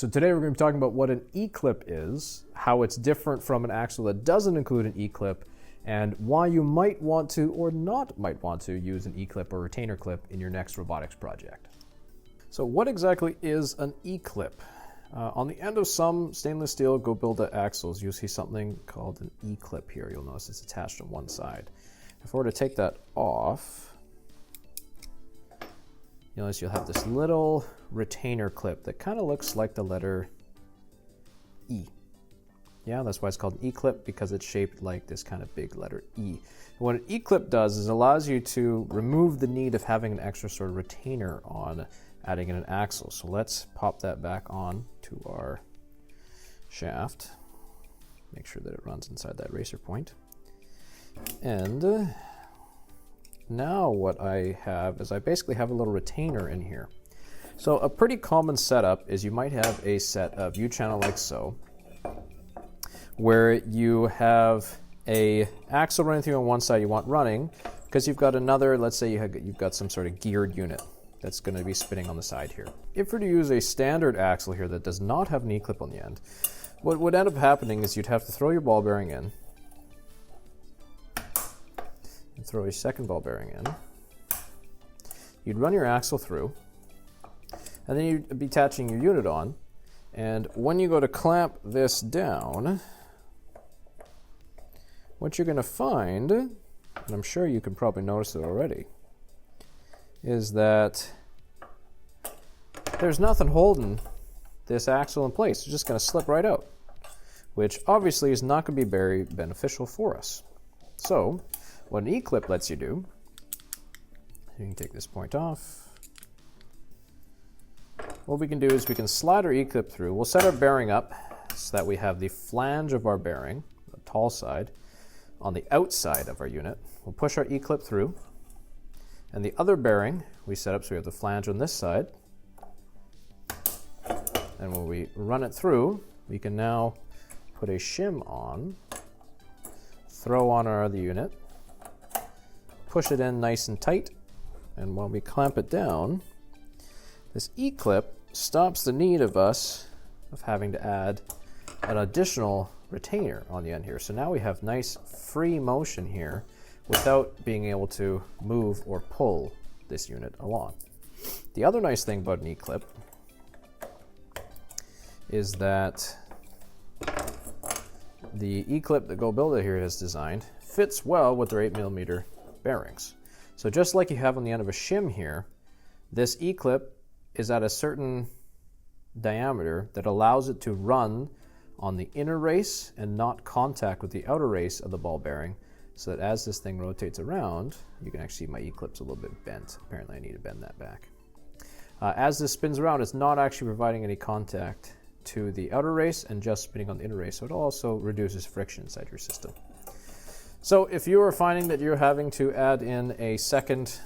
So today we're going to be talking about what an E-clip is, how it's different from an axle that doesn't include an E-clip, and why you might want to or not might want to use an E-clip or retainer clip in your next robotics project. So what exactly is an E-clip? On the end of some stainless steel GoBilda axles, you'll see something called an E-clip here. You'll notice it's attached on one side. If I were to take that off, you'll notice you'll have this little retainer clip that kind of looks like the letter E. Yeah, that's why it's called an E-clip, because it's shaped like this kind of big letter E. And what an E-clip does is it allows you to remove the need of having an extra sort of retainer on adding in an axle. So let's pop that back on to our shaft. Make sure that it runs inside that racer point. And now what I have is I basically have a little retainer in here. So a pretty common setup is you might have a set of U-channel like so, where you have a axle running through on one side you want running, because you've got another, let's say you've got some sort of geared unit that's going to be spinning on the side here. If we're to use a standard axle here that does not have an E-clip on the end, what would end up happening is you'd have to throw your ball bearing in, and throw a second ball bearing in. You'd run your axle through, and then you'd be attaching your unit on. And when you go to clamp this down, what you're going to find, and I'm sure you can probably notice it already, is that there's nothing holding this axle in place. It's just going to slip right out, which obviously is not going to be very beneficial for us. So what an E-clip lets you do, you can take this point off. What we can do is we can slide our E-clip through. We'll set our bearing up so that we have the flange of our bearing, the tall side, on the outside of our unit. We'll push our E-clip through, and the other bearing we set up so we have the flange on this side. And when we run it through, we can now put a shim on, throw on our other unit, push it in nice and tight, and when we clamp it down, this E-clip stops the need of us of having to add an additional retainer on the end here. So now we have nice free motion here without being able to move or pull this unit along. The other nice thing about an E-clip is that the E-clip that GoBilda here has designed fits well with their 8mm bearings. So just like you have on the end of a shim here, this E-clip is at a certain diameter that allows it to run on the inner race and not contact with the outer race of the ball bearing, so that as this thing rotates around, you can actually see my E-clip's a little bit bent. Apparently I need to bend that back. As this spins around, it's not actually providing any contact to the outer race and just spinning on the inner race, so it also reduces friction inside your system. So if you are finding that you're having to add in a second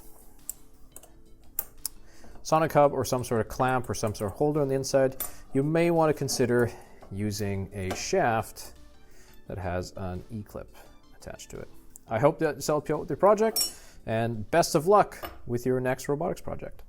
sonic hub or some sort of clamp or some sort of holder on the inside, you may want to consider using a shaft that has an E-clip attached to it. I hope that this helped you out with your project, and best of luck with your next robotics project.